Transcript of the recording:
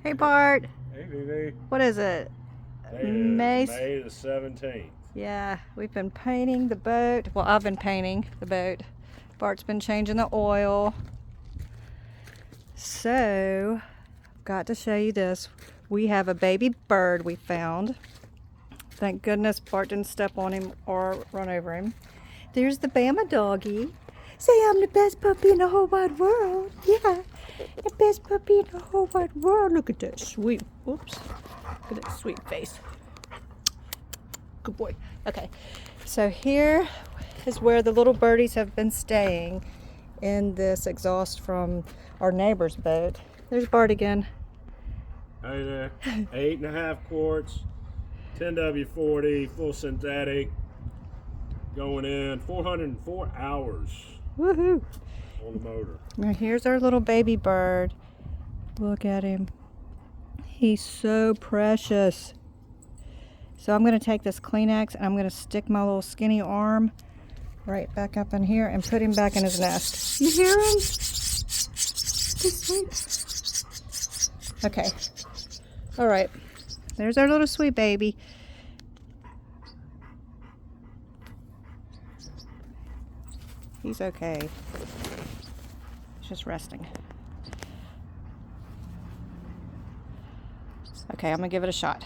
Hey Bart, Hey, Vivi. what is it? Today May? is May the 17th. Yeah, we've been painting the boat. Well, I've been painting the boat. Bart's been changing the oil. So, I've got to show you this. We have a baby bird we found. Thank goodness Bart didn't step on him or run over him. There's the Bama doggy. Say I'm the best puppy in the whole wide world. Yeah, the best puppy in the whole wide world. Look at that sweet, whoops. Look at that sweet face. Good boy. Okay, so here is where the little birdies have been staying in this exhaust from our neighbor's boat. There's Bart again. Hey there. 8.5 quarts, 10W40, full synthetic, going in 404 hours Woohoo! on the motor. Now here's our little baby bird. Look at him. He's so precious. So I'm going to take this Kleenex and I'm going to stick my little skinny arm right back up in here and put him back in his nest. You hear him? He's sweet. Okay. All right. There's our little sweet baby. He's okay. He's just resting. Okay, I'm going to give it a shot.